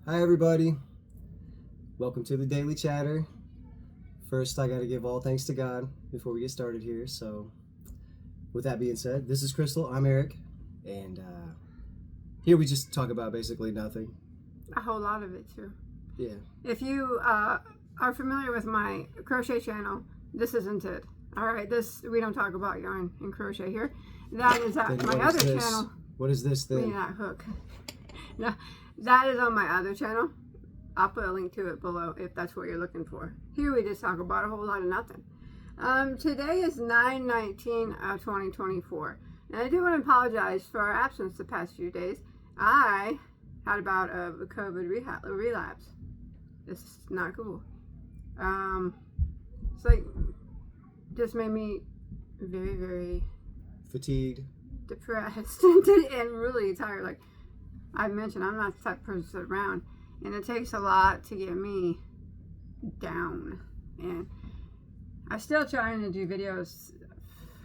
Hi everybody, welcome to the Daily Chatter. First, I gotta give all thanks to God before we get started here. So, with that being said, this is Crystal, I'm Eric, and here we just talk about basically nothing. A whole lot of it too. Yeah. If you are familiar with my crochet channel, this isn't it. All right, we don't talk about yarn and crochet here. That is at my other channel. What is this then? Yeah, hook. No, that is on my other channel. I'll put a link to it below if that's what you're looking for. Here we just talk about a whole lot of nothing. Today is 9/19/2024, and I do want to apologize for our absence the past few days. I had about a COVID relapse. This is not cool. It's like just made me very, very fatigued, depressed, and really tired. Like I mentioned, I'm not the type of person to sit around, and it takes a lot to get me down. And I'm still trying to do videos.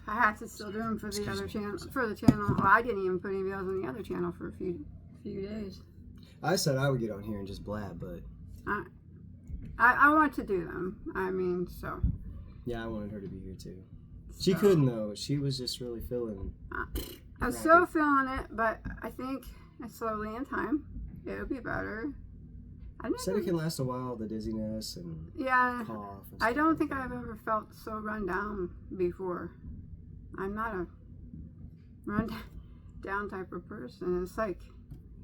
I have to still do them for the other channel. For the channel, well, I didn't even put any videos on the other channel for a few days. I said I would get on here and just blab, but I want to do them. I mean, so. Yeah, I wanted her to be here too. She couldn't though. She was just really feeling. I was still feeling it, but I think slowly in time it'll be better. Said it can last a while, the dizziness and cough. And I don't think I've ever felt so run down before. I'm not a run down type of person. It's like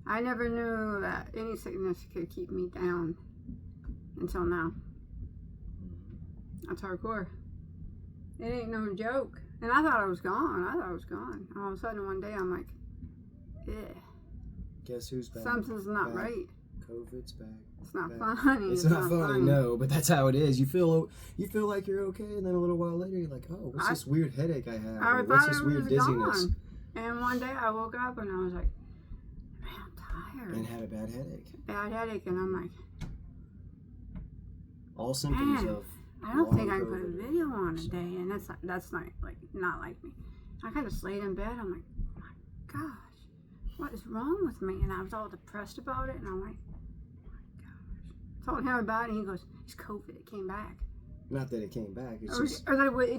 I never knew that any sickness could keep me down until now. That's hardcore. It ain't no joke. And I thought I was gone. All of a sudden one day I'm like, yeah. Guess who's back? Something's not right. COVID's back. It's not funny. It's not funny, no, but that's how it is. You feel like you're okay, and then a little while later you're like, oh, what's this weird headache I have? What's this weird dizziness? Gone. And one day I woke up and I was like, man, I'm tired. And had a bad headache. And I'm like, all symptoms of. I don't think I can put a video on today, and that's not like me. I kind of laid in bed. I'm like, oh my gosh, what is wrong with me? And I was all depressed about it, and I'm like, oh my gosh. Told him about it, and he goes, it's COVID. It came back. Not that it came back. It's it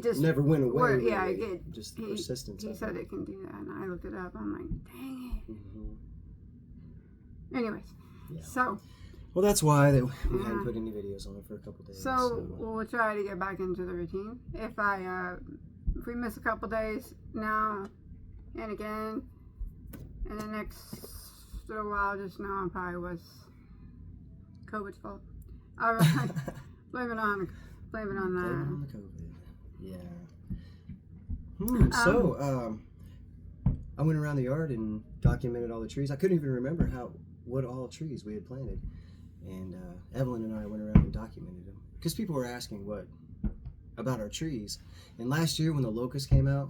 just never went away. Really. Just the persistence. He said it can do that, and I looked it up. I'm like, dang it. Mm-hmm. Anyways, so. Well, that's why we hadn't put any videos on it for a couple days. So we'll try to get back into the routine. If we miss a couple days now and again, in the next little while, just know it probably was COVID's fault. All right, blame it on that. Blame it on the COVID. Yeah. So I went around the yard and documented all the trees. I couldn't even remember what all trees we had planted. And Evelyn and I went around and documented them because people were asking about our trees. And last year when the locust came out,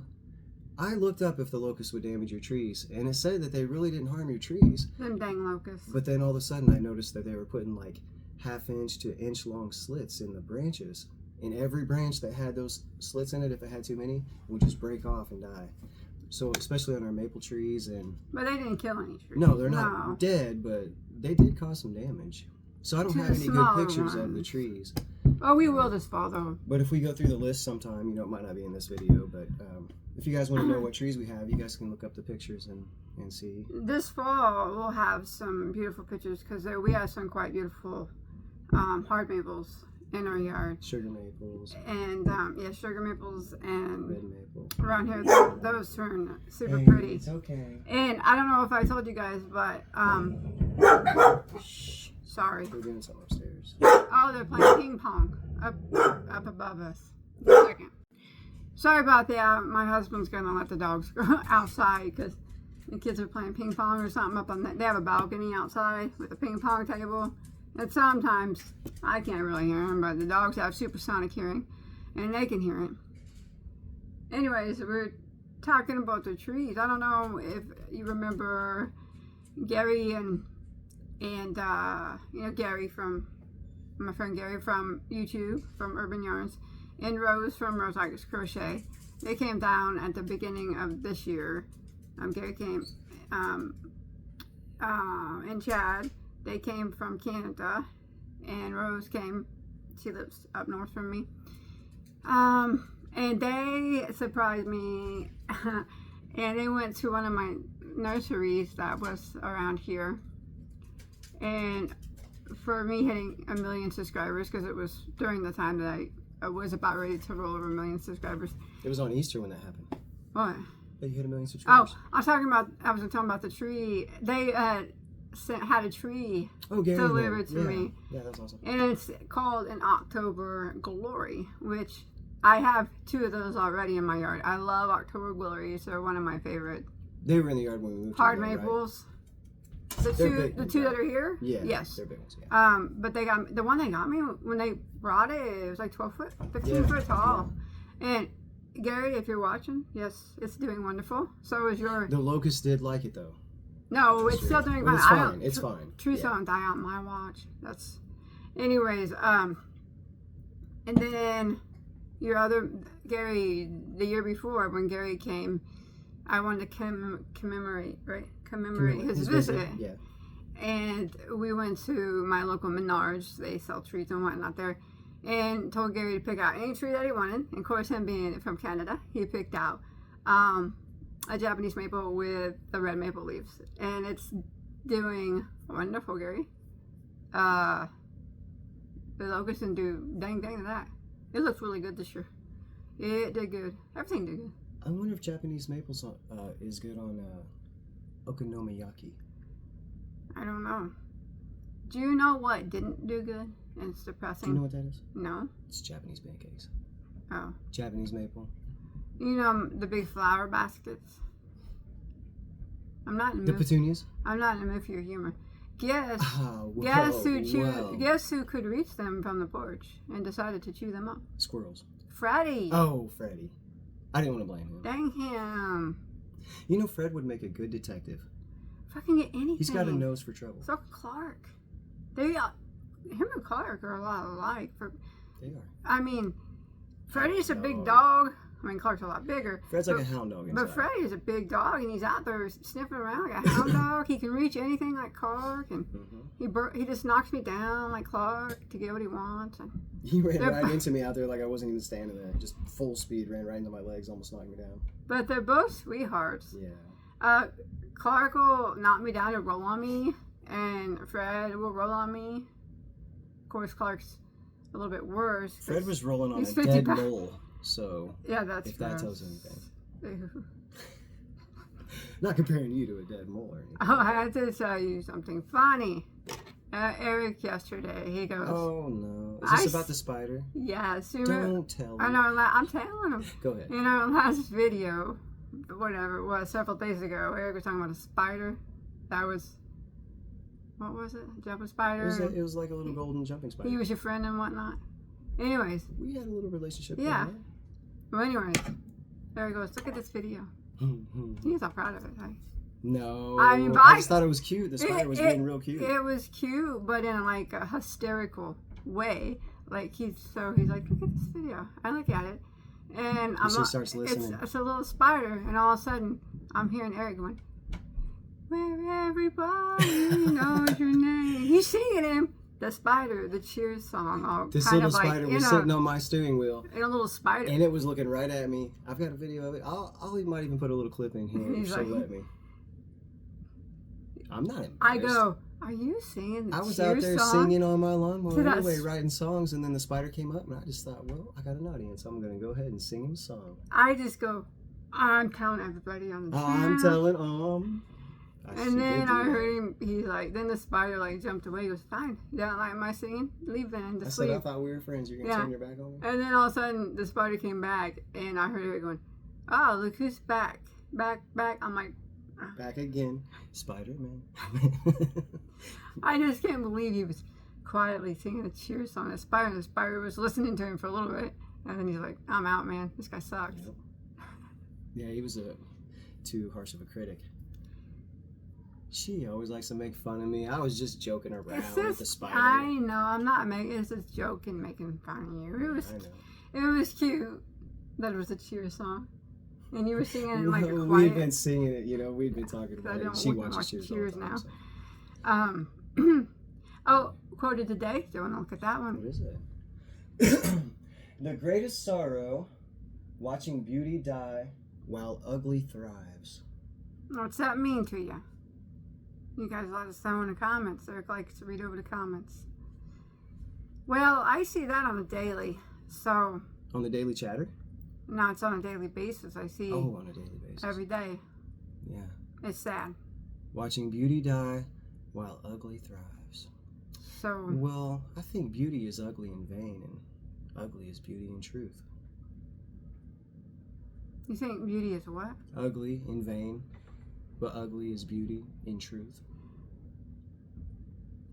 I looked up if the locust would damage your trees, and it said that they really didn't harm your trees. Them dang locusts. But then all of a sudden I noticed that they were putting like 1/2 inch to inch long slits in the branches. And every branch that had those slits in it, if it had too many, would just break off and die. So especially on our maple trees But they didn't kill any trees. No, they're not dead, but they did cause some damage. So I don't have any good pictures of the trees. Oh, we will this fall though. But if we go through the list sometime, it might not be in this video, but if you guys want to know what trees we have, you guys can look up the pictures and see. This fall we'll have some beautiful pictures because we have some quite beautiful hard maples in our yard. Sugar maples. And sugar maples and red maple. Around here, those turn super pretty. It's okay. And I don't know if I told you guys, but sorry. We're doing something upstairs. Oh, they're playing ping pong up above us. A second. Sorry about that. My husband's gonna let the dogs go outside because the kids are playing ping pong or something up on that. They have a balcony outside with a ping pong table. And sometimes I can't really hear them, but the dogs have supersonic hearing, and they can hear it. Anyways, we're talking about the trees. I don't know if you remember Gary and Gary from my friend Gary from YouTube, from Urban Yarns, and Rose from Rose Tigers Crochet. They came down at the beginning of this year. Gary came, and Chad. They came from Canada, and Rose came. She lives up north from me. And they surprised me, and they went to one of my nurseries that was around here. And for me hitting 1 million subscribers, because it was during the time that I was about ready to roll over 1 million subscribers. It was on Easter when that happened. What? That you hit 1 million Oh, subscribers. I was talking about the tree. They had a tree Oh, Gary. delivered to me. Yeah, that's awesome. And it's called an October Glory, which I have 2 of those already in my yard. I love October Glories. They're one of my favorite They were in the yard when we moved. hard together, maples. They're big The ones, two right? that are here? Yeah. Yes. They're big ones. Yeah. But they got the one they got me when they brought it. It was like 12 foot, 15 Yeah. foot tall. And Gary, if you're watching, yes, it's doing wonderful. So is your. The locust did like it though. No, it's still doing Well, fine. it's I fine. don't- It's fine. Trees Yeah. don't die on my watch. That's. Anyways, and then your other Gary, the year before when Gary came, I wanted to commemorate his visit. Yeah. And we went to my local Menards. They sell trees and whatnot there. And told Gary to pick out any tree that he wanted. And of course, him being from Canada, he picked out a Japanese maple with the red maple leaves. And it's doing wonderful, Gary. The locust didn't do dang to that. It looks really good this year. It did good. Everything did good. I wonder if Japanese maple is good on okonomiyaki. I don't know. Do you know what didn't do good? And it's depressing. Do you know what that is? No? It's Japanese pancakes. Oh. Japanese maple. You know the big flower baskets? I'm not in The the mood. petunias. I'm not in the mood for your humor. Guess Oh, whoa, guess who could reach them from the porch and decided to chew them up? Squirrels. Freddie. Oh, Freddie. I didn't want to blame him. Dang him. You know, Fred would make a good detective. Fucking get anything. He's got a nose for trouble. So Clark. Him and Clark are a lot alike. They are. I mean, Freddie's a big No. dog. I mean, Clark's a lot bigger. Fred's like a hound dog inside. But Freddie's a big dog, and he's out there sniffing around like a hound dog. He can reach anything like Clark, and he just knocks me down like Clark to get what he wants. And He ran They're- right into me out there like I wasn't even standing there. Just full speed, ran right into my legs, almost knocked me down. but they're both sweethearts. Yeah. Clark will knock me down and roll on me, and Fred will roll on me. Of course, Clark's a little bit worse. 'cause- Fred was rolling on He's a 50 dead pounds. mole, so Yeah, that's if that gross. tells anything. Ew. Not comparing you to a dead mole or anything. Oh, I had to tell you something funny. Eric yesterday, he goes, Oh no. Is I this s- about the spider? "Yes, you Don't tell me. I know. I'm telling him." Go ahead. In our last video, whatever it was, several days ago, Eric was talking about a spider. That was, what was it? Jumping spider. It was like a little golden jumping spider. He was your friend and whatnot. Anyways, We had a little relationship. Yeah. well, anyways, Eric goes, "Look at this video." going. He's all proud of it. Right? No. I mean, but I just thought it was cute. The spider was being real cute. It was cute, but in like a hysterical way. Like he's like, "Look at this video." I look at it, and she starts listening. It's a little spider, and all of a sudden, I'm hearing Eric going, "Where everybody knows your name." He's singing him the spider, the Cheers song. All This kind little of like spider was sitting on my steering wheel, in a little spider. and it was looking right at me. I've got a video of it. Might even put a little clip in here if He's she'll like- let me. I'm not embarrassed. I go, "Are you singing the I was Cheers out there song?" singing on my lawnmower To that anyway, s- writing songs, and then the spider came up, and I just thought, well, I got an audience. I'm going to go ahead and sing him a song. I just go, "I'm telling everybody on the I'm channel." telling I And sure then did do I that. heard him. He's like, then the spider like jumped away. He goes, "Fine, you don't like my singing? Leave then I to said I sleep." thought we were friends. You're going to Yeah. turn your back on me? And then all of a sudden, the spider came back, and I heard her going, "Oh, look who's back, back, back!" I'm like, Back again, Spider-Man. I just can't believe he was quietly singing a Cheers song. The spider was listening to him for a little bit, and then he's like, "I'm out, man. This guy sucks." Yep. Yeah, he was too harsh of a critic. She always likes to make fun of me. I was just joking around It's with just, the spider. I know, I'm not making. It's just joking, making fun of you. I know. It was cute that it was a Cheers song. And you were singing it like a We've quiet. been singing it, we'd been talking I about it. don't She watch watches Cheers all Cheers the time. now. So. Oh, quoted today. Do you want to look at that What one? is it? The greatest sorrow, watching beauty die while ugly thrives. What's that mean to you? You guys let us know in the comments. Eric likes to read over the comments. Well, I see that on a daily. So, On the Daily Chatter? now it's on a daily basis. I see Oh, on a daily basis. every day. Yeah. It's sad. Watching beauty die while ugly thrives. So, Well, I think beauty is ugly in vain, and ugly is beauty in truth. you think beauty is what? Ugly in vain, but ugly is beauty in truth.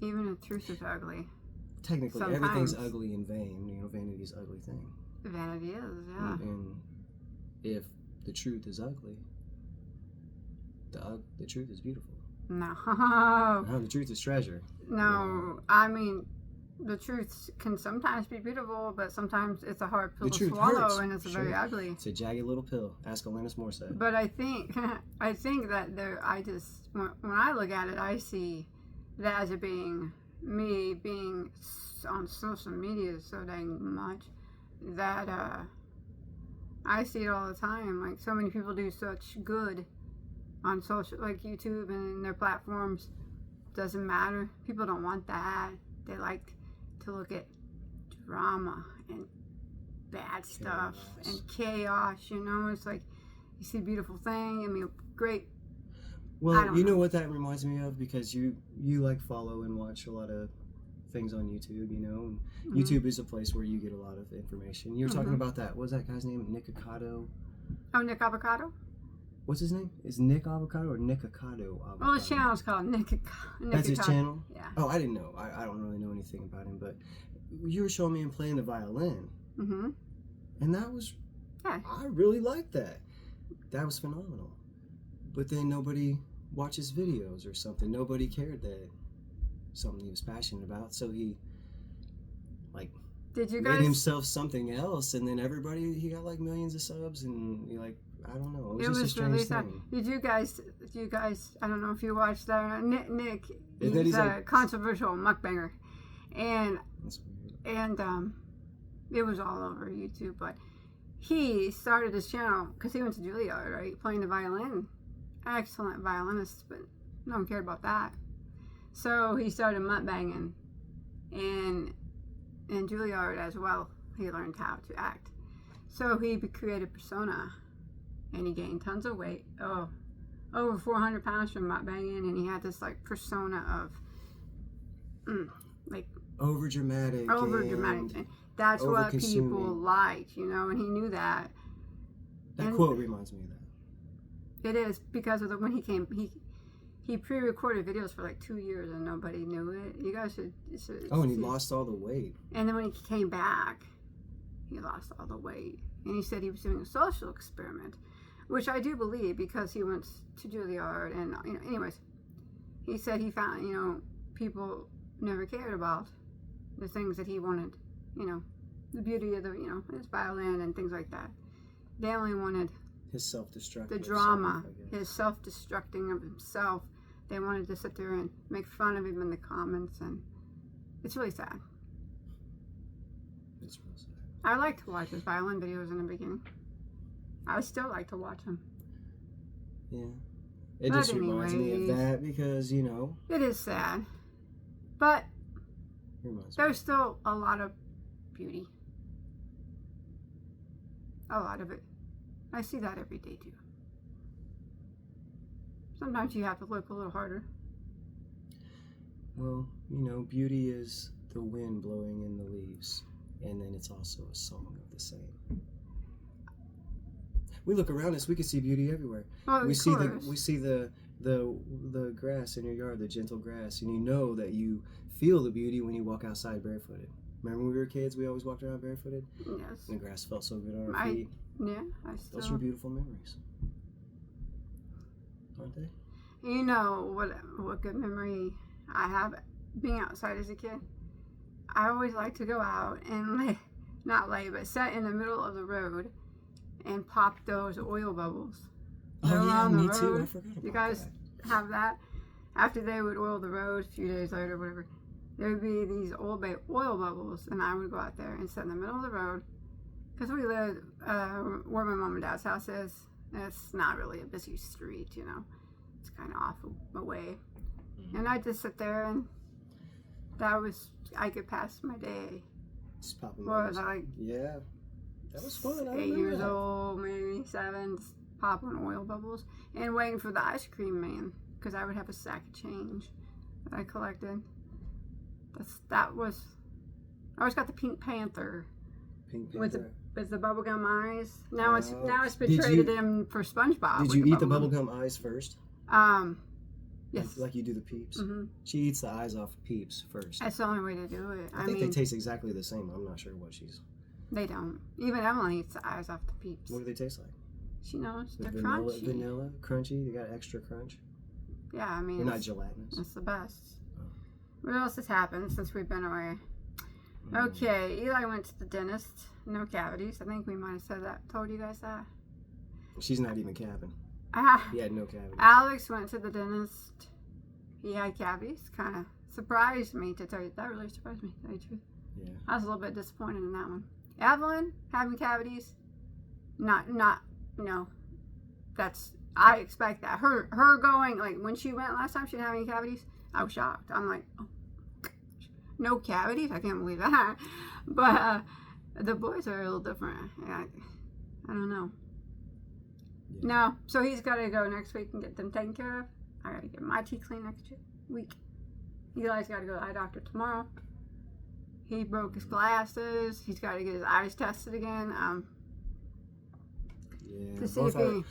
Even the truth is ugly. Technically, Sometimes. everything's ugly in vain. You know, vanity is an ugly thing. Vanity is, yeah. And if the truth is ugly, the truth is beautiful. No. The truth is treasure. No. I mean, the truth can sometimes be beautiful, but sometimes it's a hard pill The to truth swallow, hurts, and it's for very sure. ugly. It's a jagged little pill. Ask Alanis Morissette. But I think, I think that when I look at it, I see that as it being me being on social media so dang much that I see it all the time. Like, so many people do such good on social, like YouTube and their platforms. Doesn't matter. People don't want that. They like to look at drama and bad stuff and chaos. You know, it's like you see a beautiful thing. I mean, great. I Well, don't you know know. what that reminds me of, because you like follow and watch a lot of things on YouTube, you know. And Mhm. YouTube is a place where you get a lot of information. You were talking Mhm. about that. What was that guy's name? Nick Avocado. Oh, Nick Avocado. What's his name? Is Nick Avocado or Nick Avocado? Well, his channel's called Nick. That's his channel? Yeah. Oh, I didn't know. I don't really know anything about him, but you were showing me him playing the violin, Mm-hmm. and that was, Yeah. I really liked that. That was phenomenal. But then nobody watched his videos or something. Nobody cared that something he was passionate about, so he Did you made guys? himself something else, and then he got like millions of subs, and I don't know. It was just a strange really sad. thing. Did you guys? I don't know if you watched that. Or not. Nick And then he's he's a like- controversial mukbanger, and That's weird. it was all over YouTube. But he started his channel because he went to Juilliard, right, playing the violin. Excellent violinist, but no one cared about that. So he started mukbanging, and in Juilliard as well, he learned how to act. So he created persona, and he gained tons of weight. Oh, over 400 pounds from mukbanging, and he had this like persona of like Over dramatic. dramatic. That's what people over-consuming. liked, you know, and he knew that. That And- quote reminds me of that. It is because of when he came, he pre-recorded videos for like 2 years and nobody knew it. You guys should Oh, and he see. lost all the weight. And then when he came back, he lost all the weight. And he said he was doing a social experiment, which I do believe because he went to Juilliard. And, you know, anyways, he said he found, you know, people never cared about the things that he wanted, you know, the beauty of the, you know, his violin and things like that. They only wanted His self-destructive. the drama, self, I guess. his self-destructing of himself. They wanted to sit there and make fun of him in the comments, and it's really sad. It's real sad. I like to watch his violin videos in the beginning. I still like to watch them. Yeah. It But just reminds me of anyways. that because, you know, It is sad, but it reminds me. there's still a lot of beauty. A lot of it. I see that every day too. Sometimes you have to look a little harder. Well, you know, beauty is the wind blowing in the leaves, and then it's also a song of the same. We look around us, we can see beauty everywhere. Well, We of see course. the grass in your yard, the gentle grass, and you know that you feel the beauty when you walk outside barefooted. Remember when we were kids, we always walked around barefooted, Yes. and the grass felt so good on our I feet. Yeah, I Those still. are beautiful memories, aren't they? You know what good memory I have being outside as a kid? I always like to go out and but sit in the middle of the road and pop those oil bubbles. Oh yeah, around the me too. I road. forgot about You guys that. have that? After they would oil the road a few days later, whatever, there would be these oil bubbles, and I would go out there and sit in the middle of the road because we live where my mom and dad's house is. It's not really a busy street, you know. It's kind of off away, and I just sit there, and I could pass my day. Just popping What was bubbles. I, like Yeah, that was fun. I 8 remember years that. old, maybe 7, just popping oil bubbles and waiting for the ice cream man because I would have a sack of change that I collected. I always got the Pink Panther Pink with Panther. the bubblegum eyes. Now it's Did portrayed you- in for SpongeBob. Did with you eat the bubblegum eyes first? Yes. Like you do the Peeps? Hmm. She eats the eyes off Peeps first. That's the only way to do it. I think they taste exactly the same. I'm not sure what she's. They don't. Even Emily eats the eyes off the Peeps. What do they taste like? She knows they're vanilla, crunchy. vanilla, crunchy. They got extra crunch. Yeah, I mean, They're not it's, gelatinous. it's the best. Oh. What else has happened since we've been away? Okay, Eli went to the dentist. No cavities. I think we might have said that. Told you guys that. She's not even capping. Ah, He had no cavities. Alex went to the dentist. He had cavities. Kind of surprised me, to tell you. That really surprised me, to tell you the truth. Yeah. I was a little bit disappointed in that one. Evelyn having cavities. Not. No. I expect that. Her going, like, when she went last time, she didn't have any cavities. I was shocked. I'm like, oh, no cavities? I can't believe that. But the boys are a little different. I don't know. Yeah. No, so he's got to go next week and get them taken care of. I got to get my teeth cleaned next week. Eli's got to go to the eye doctor tomorrow. He broke his glasses. He's got to get his eyes tested again. Yeah. To see Both if he.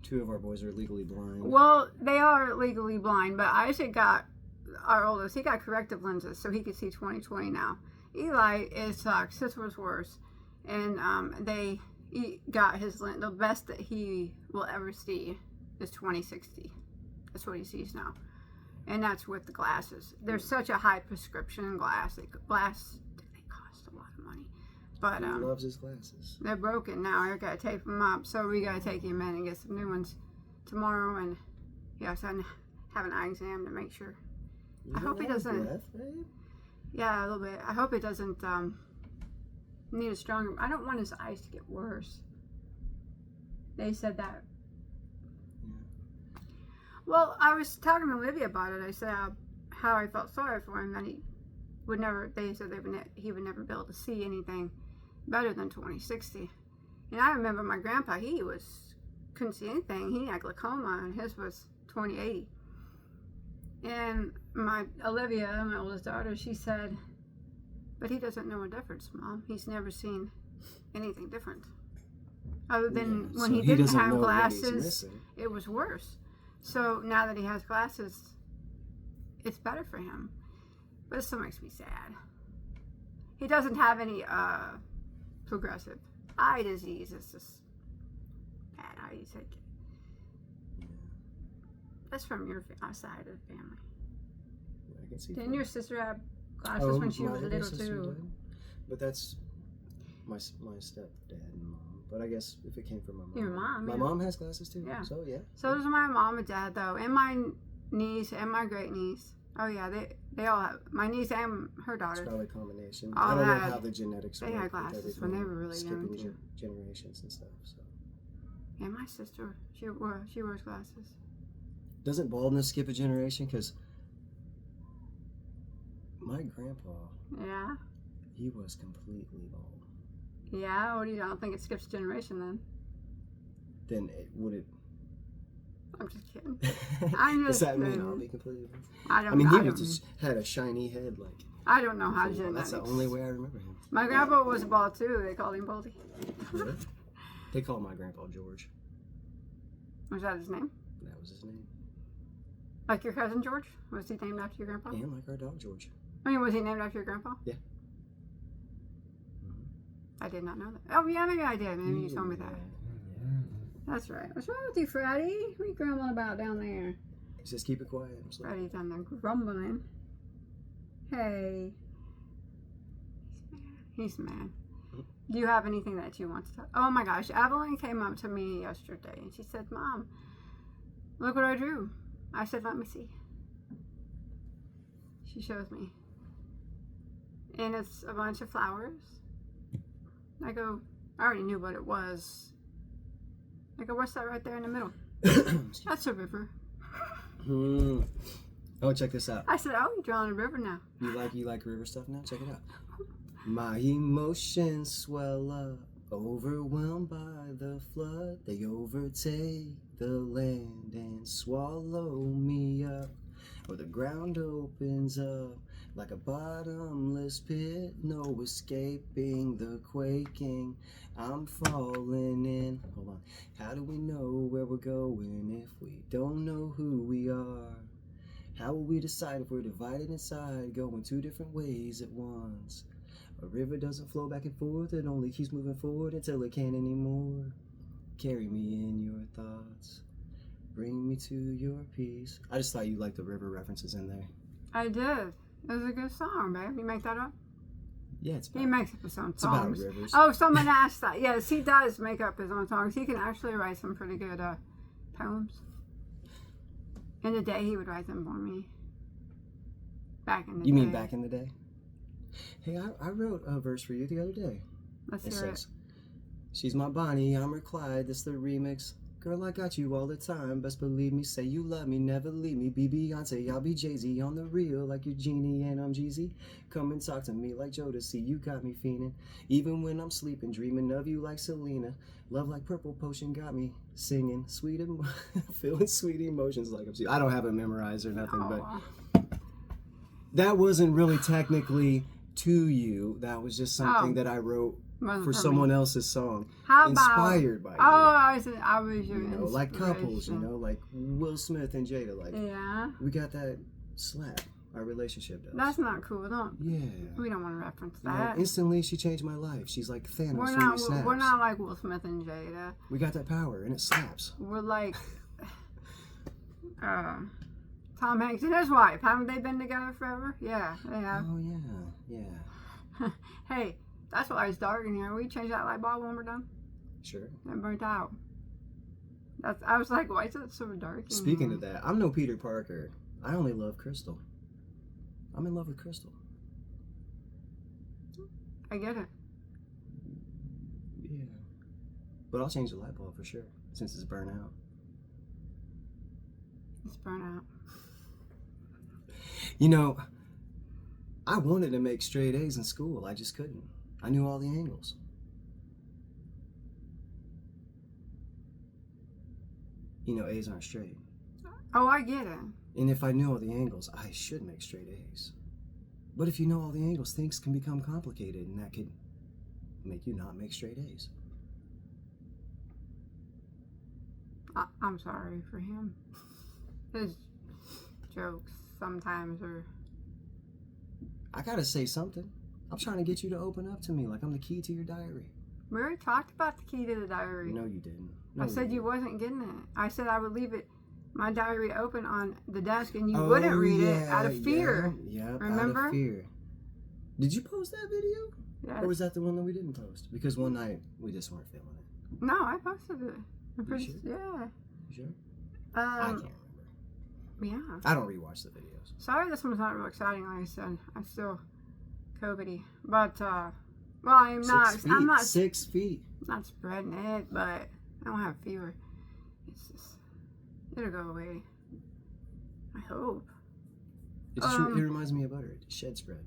two of our boys are legally blind. Well, they are legally blind, but Isaac got, our oldest, he got corrective lenses, so he could see 20/20 now. Eli, it sucks. His was worse. And he got his lens, the best that he will ever see is 20/60. That's what he sees now. And that's with the glasses. There's such a high prescription glass. They cost a lot of money. But He loves his glasses. they're broken now. I gotta tape them up, so we gotta take him in and get some new ones tomorrow. And yes, I have an eye exam to make sure. You I hope he don't have doesn't- breath, babe? Yeah, a little bit. I hope it doesn't need a stronger. I don't want his eyes to get worse. They said that. Yeah. Well, I was talking to Olivia about it. I said how I felt sorry for him, that he would never. They said he would never be able to see anything better than 20/60. And I remember my grandpa. He couldn't see anything. He had glaucoma, and his was 20/80. And my Olivia, my oldest daughter, she said, "But he doesn't know a difference, Mom. He's never seen anything different, other than Yeah, when so he didn't doesn't have know what he's glasses. missing. It was worse. So now that he has glasses, it's better for him. But it still makes me sad. He doesn't have any progressive eye disease. It's just bad eyesight. Yeah. That's from your side of the family. I can see. Didn't from- your sister have glasses when she my was little little sister too? did. But that's my stepdad and mom. But I guess if it came from my mom. Your mom, My yeah. mom has glasses too. Yeah. So yeah. So does my mom and dad though, and my niece and my great niece. Oh yeah, they all have, my niece and her It's daughter. probably a combination. All I don't know had- how the genetics they work had with glasses when they everything, were really young, skipping too. generations and stuff. So And my sister, she wears glasses. doesn't baldness skip a generation? Because my grandpa, Yeah. he was completely bald. Yeah, what do you don't think it skips a generation then? Then would it? I'm just kidding. I'm Does just that mean kidding. I'll be completely bald? I don't I mean, he know. was just had a shiny head like. I don't know how Well, that's the genetics. only way I remember him. My grandpa was bald too. They called him Baldy. Really? They called my grandpa George. Was that his name? That was his name. Like your cousin George? Was he named after your grandpa? And like our dog George. I mean, was he named after your grandpa? Yeah. I did not know that. Oh yeah, maybe I did. Maybe you told me that. That's right. What's wrong with you, Freddie? What are you grumbling about down there? He says, keep it quiet. I'm sorry. Freddie's down there grumbling. Hey. He's mad. Do you have anything that you want to talk? Oh my gosh, Evelyn came up to me yesterday and she said, Mom, look what I drew. I said, let me see. She shows me. and it's a bunch of flowers. I go, I already knew what it was. I go, what's that right there in the middle? That's a river. Oh, check this out. I said, oh, you're drawing a river now. You like river stuff now? Check it out. My emotions swell up, overwhelmed by the flood. They overtake the land and swallow me up. Or the ground opens up like a bottomless pit, no escaping the quaking. I'm falling in. Hold on. How do we know where we're going if we don't know who we are? How will we decide if we're divided inside, going two different ways at once? A river doesn't flow back and forth, it only keeps moving forward until it can't anymore. Carry me in your thoughts, bring me to your peace. I just thought you liked the river references in there. I did. It was a good song, babe. You make that up? Yeah, it's about, He makes up his own it's songs. about rivers. Oh, someone asked that. Yes, he does make up his own songs. He can actually write some pretty good poems. In the day, he would write them for me. Back in the day. You mean back in the day? Hey, I wrote a verse for you the other day. Let's It hear it. says, she's my Bonnie, I'm her Clyde, this the remix. Girl, I got you all the time, best believe me, say you love me, never leave me. Be Beyonce, I'll be Jay-Z, on the real, like you're Genie and I'm Jeezy. Come and talk to me like Jodeci, you got me fiending. Even when I'm sleeping, dreaming of you like Selena. Love like purple potion got me singing, feeling sweet emotions like I'm I don't have it memorized or nothing, but Aw. that wasn't really technically to you. That was just something Oh. that I wrote Wasn't for me. someone else's song. How Inspired by you. I was your You know, like couples, you inspiration. know, like Will Smith and Jada. Like, Yeah. we got that slap. Our relationship does. That's not cool. Don't. Yeah. We don't want to reference You know, that. instantly, she changed my life. She's like Thanos We're from not. your snaps. We're not like Will Smith and Jada. We got that power, and it slaps. We're like Tom Hanks and his wife. Haven't they been together forever? Yeah, they have. Oh, yeah. Yeah. Hey, that's why it's dark in here. We change that light bulb when we're done. Sure. It burnt out. I was like, why is it so dark? in Speaking here? of that, I'm no Peter Parker. I only love Crystal. I'm in love with Crystal. I get it. Yeah. But I'll change the light bulb for sure, since it's burnt out. It's burnt out. You know, I wanted to make straight A's in school. I just couldn't. I knew all the angles. You know, A's aren't straight. Oh, I get it. And if I knew all the angles, I should make straight A's. But if you know all the angles, things can become complicated, and that could make you not make straight A's. I'm sorry for him. His jokes sometimes are. I gotta say something. I'm trying to get you to open up to me like I'm the key to your diary. We already talked about the key to the diary. No, you didn't. No, I said you didn't. wasn't getting it. I said I would leave it, my diary open on the desk, and you Oh, wouldn't read it yeah, out of fear. Yeah, out Remember? of fear. Did you post that video? Yes. Or was that the one that we didn't post? Because one night we just weren't feeling it. No, I posted it. I'm pretty sure? yeah. You sure? I can't remember. Yeah. I don't rewatch the videos. Sorry, this one's not real exciting. Like I said, I'm still COVIDy, but well, I'm not. 6 feet. I'm not 6 feet. not spreading it, but I don't have fever. It's just it'll go away. I hope. It just it reminds me of butter. It's shed spread.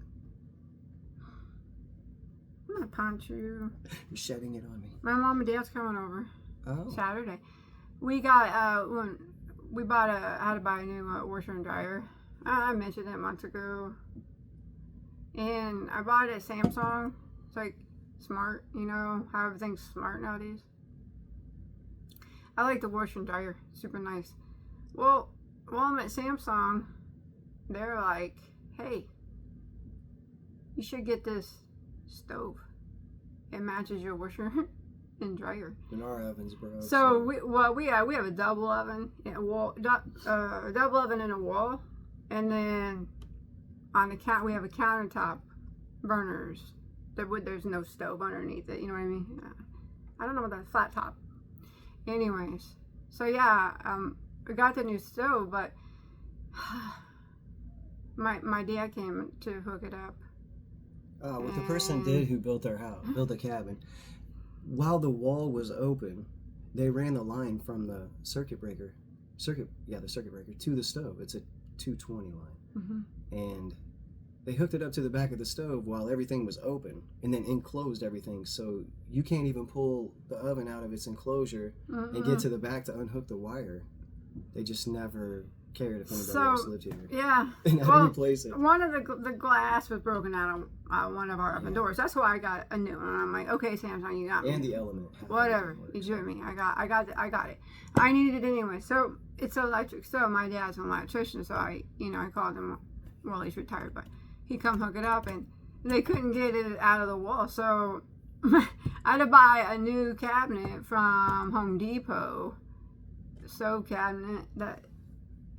I'm gonna punch you. You're shedding it on me. My mom and dad's coming over Oh. Saturday. We got when we bought had to buy a new washer and dryer. I mentioned it months ago, and I bought it at Samsung. It's like smart, you know how everything's smart nowadays. I like the washer and dryer, super nice. Well, while I'm at Samsung, they're like, "Hey, you should get this stove. It matches your washer and dryer." In our ovens, bro. So we have a double oven, a double oven in a wall, and then on the we have a countertop burners. There's no stove underneath it. You know what I mean? I don't know about that flat top. Anyways, so yeah, we got the new stove, but my dad came to hook it up, What the person did who built their house, built the cabin, while the wall was open, they ran the line from the circuit breaker to the stove. It's a 220 line. Mm-hmm. And they hooked it up to the back of the stove while everything was open, and then enclosed everything, so you can't even pull the oven out of its enclosure and get to the back to unhook the wire. They just never cared if anybody else lived here. Yeah. And had to replace it. One of the glass was broken out on one of our oven doors. That's why I got a new one. I'm like, okay, Samsung, you got me. And the element. Whatever. You drew me. I got it. I needed it anyway. So it's electric stove. My dad's an electrician, so I called him. Well, he's retired, but he come hook it up, and they couldn't get it out of the wall. So I had to buy a new cabinet from Home Depot, stove cabinet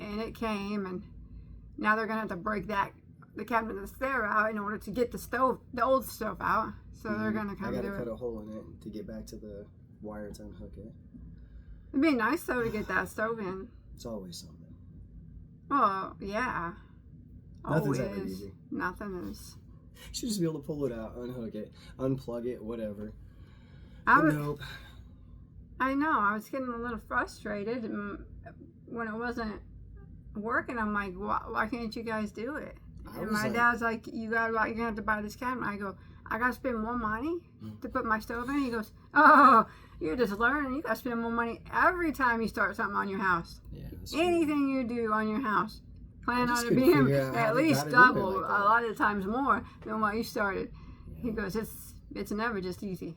and it came, and now they're gonna have to break the cabinet that's there out in order to get the old stove out. So they're gonna come do it. I gotta cut a hole in it to get back to the wire to unhook it. It'd be nice though to get that stove in. It's always something. Well, yeah. Nothing's ever easy. Nothing is. You should just be able to pull it out, unhook it, unplug it, whatever. Nope. I know. I was getting a little frustrated when it wasn't working. I'm like, why can't you guys do it? And my dad's like, you're gonna have to buy this cabinet. I go, I gotta spend more money to put my stove in. He goes, oh, you're just learning. You gotta spend more money every time you start something on your house. Yeah, anything you do on your house, plan on it being at least double, a lot of times more than what you started. Yeah. He goes, it's never just easy,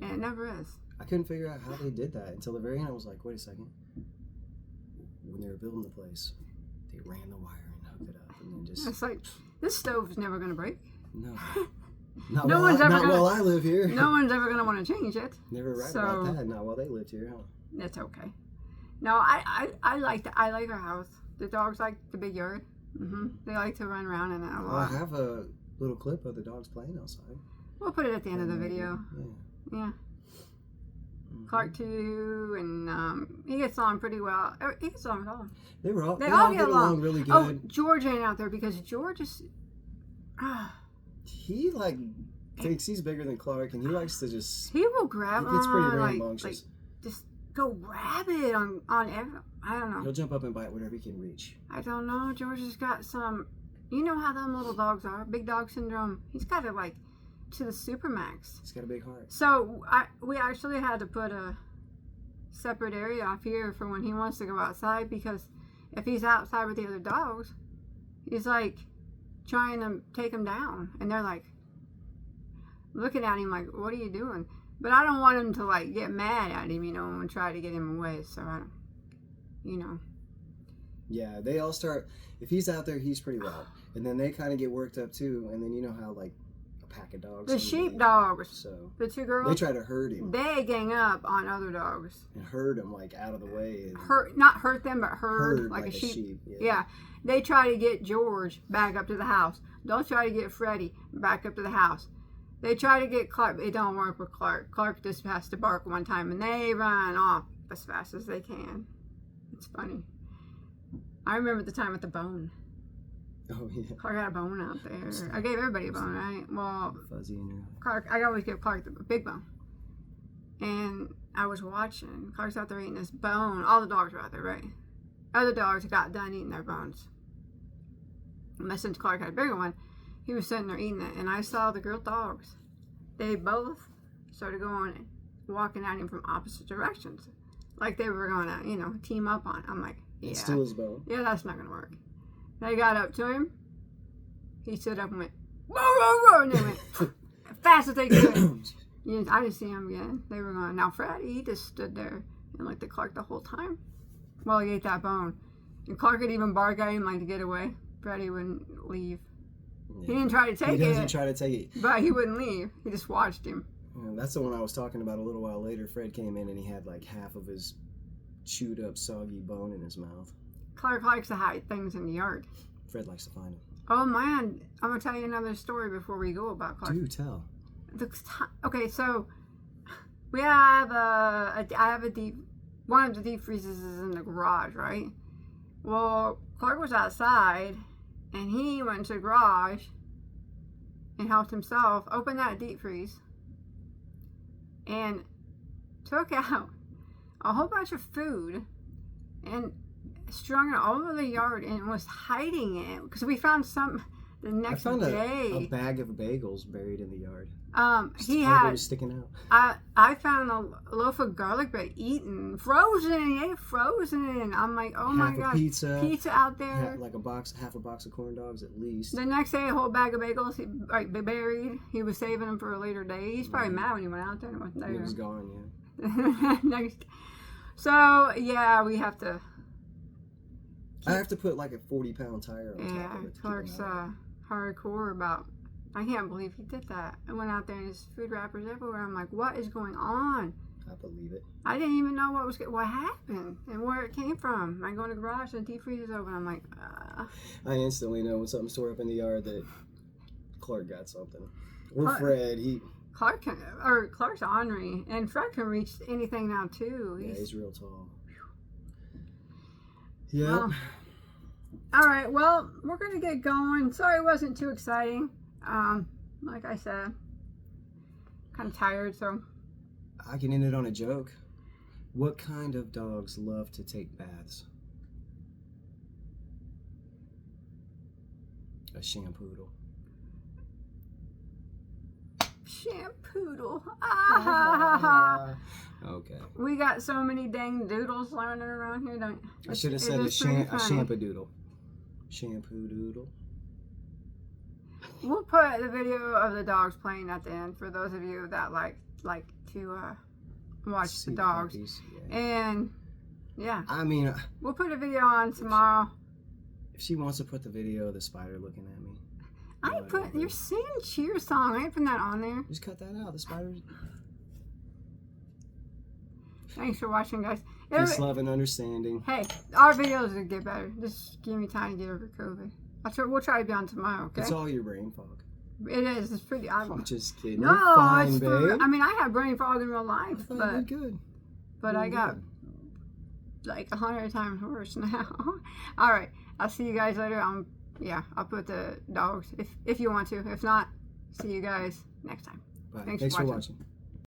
and it never is. I couldn't figure out how they did that until the very end. I was like, wait a second. When they were building the place, they ran the wire and hooked it up, and then just. It's like, this stove is never gonna break. No. Not while I live here. No one's ever gonna want to change it. Never right about that. Not while they lived here, huh? That's okay. No, I like our house. The dogs like the big yard. Mm-hmm. They like to run around in it a lot. I have a little clip of the dogs playing outside. We'll put it at the end of the video. Yeah. Mm-hmm. Clark too, and he gets on pretty well. He gets on with all. They all get along really good. Oh, George ain't out there because George is. He thinks he's bigger than Clark, and he likes to just. He will grab. He gets pretty rambunctious. Just go grab it on every. I don't know. He'll jump up and bite whatever he can reach. I don't know. George has got some. You know how them little dogs are. Big dog syndrome. He's got it to the supermax. He's got a big heart. So we actually had to put a separate area off here for when he wants to go outside, because if he's outside with the other dogs, he's like trying to take him down, and they're like looking at him like, what are you doing? But I don't want him to get mad at him, and try to get him away. So I don't, Yeah, they all start. If he's out there, he's pretty loud, and then they kind of get worked up too. And then you know how a pack of dogs. The sheep dogs. So the two girls. They try to herd him. They gang up on other dogs and herd him out of the way. Not hurt them, but herd like a sheep. Yeah. They try to get George back up to the house. Don't try to get Freddie back up to the house. They try to get Clark. It don't work with Clark. Clark just has to bark one time, and they run off as fast as they can. It's funny. I remember the time with the bone. Oh, yeah. Clark got a bone out there. I gave everybody a bone, right? Well, fuzzy in your eye. Clark, I always give Clark the big bone. And I was watching. Clark's out there eating this bone. All the dogs were out there, right? Other dogs got done eating their bones. And since Clark had a bigger one, he was sitting there eating it. And I saw the girl dogs. They both started walking at him from opposite directions. Like they were going to, team up on it. I'm like, yeah. And steal his bone. Yeah, that's not going to work. They got up to him. He stood up and went, whoa, whoa, whoa, and they went fast as they could. I didn't see him again. They were going. Now Freddie, he just stood there and looked at Clark the whole time while he ate that bone. And Clark would even bark at him to get away. Freddie wouldn't leave. Yeah. He didn't try to take it. He doesn't try to take it. But he wouldn't leave. He just watched him. Yeah, that's the one I was talking about a little while later. Fred came in and he had half of his chewed up, soggy bone in his mouth. Clark likes to hide things in the yard. Fred likes to find them. Oh man, I'm gonna tell you another story before we go about Clark. Do tell. Okay, so we have one of the deep freezers is in the garage, right? Well, Clark was outside, and he went to the garage, and helped himself open that deep freeze and took out a whole bunch of food and strung it all over the yard and was hiding it because we found some the I next found day. a bag of bagels buried in the yard. He It had. was sticking out. I found a loaf of garlic bread eaten frozen. He ate frozen. I'm like, oh my Half a god, pizza out there. like half a box of corn dogs at least. The next day, a whole bag of bagels he buried. He was saving them for a later day. He's probably mad when he went out there and wasn't there. It was gone, Next. So yeah, we have to. I have to put like a 40-pound tire on Yeah, top of it. to keep Clark's them out. hardcore about. I can't believe he did that. I went out there and there's food wrappers everywhere. I'm like, what is going on? I believe it. I didn't even know what happened and where it came from. I go in the garage and the deep freeze is open. I'm like, I instantly know when something's stored up in the yard that Clark got something. Or Clark- Fred. Clark's ornery, and Fred can reach anything now too. He's real tall. Yeah. Well, all right, well, we're gonna get going. Sorry it wasn't too exciting. Like I said, kind of tired, so I can end it on a joke. What kind of dogs love to take baths? A shampoodle. Shampoodle. Okay. We got so many dang doodles learning around here, don't I should have said a shampoo-doodle. Shampoo-doodle. We'll put the video of the dogs playing at the end for those of you that like to watch See the dogs. puppies, yeah. And yeah, I mean, we'll put a video on tomorrow. if she wants to put the video of the spider looking at me, I ain't put you're singing cheer song. I ain't putting that on there. just cut that out. The spider. Thanks for watching, guys. Peace, love, and understanding. Hey, our videos will get better. Just give me time to get over COVID. We'll try to be on tomorrow, okay? It's all your brain fog. It is. It's pretty. I'm just kidding. No, You're fine, it's babe. I mean, I have brain fog in real life, I thought but you did good. but I got like 100 times worse now. All right, I'll see you guys later. I'll put the dogs if you want to. If not, see you guys next time. Bye. Thanks Thanks for for watching. watching.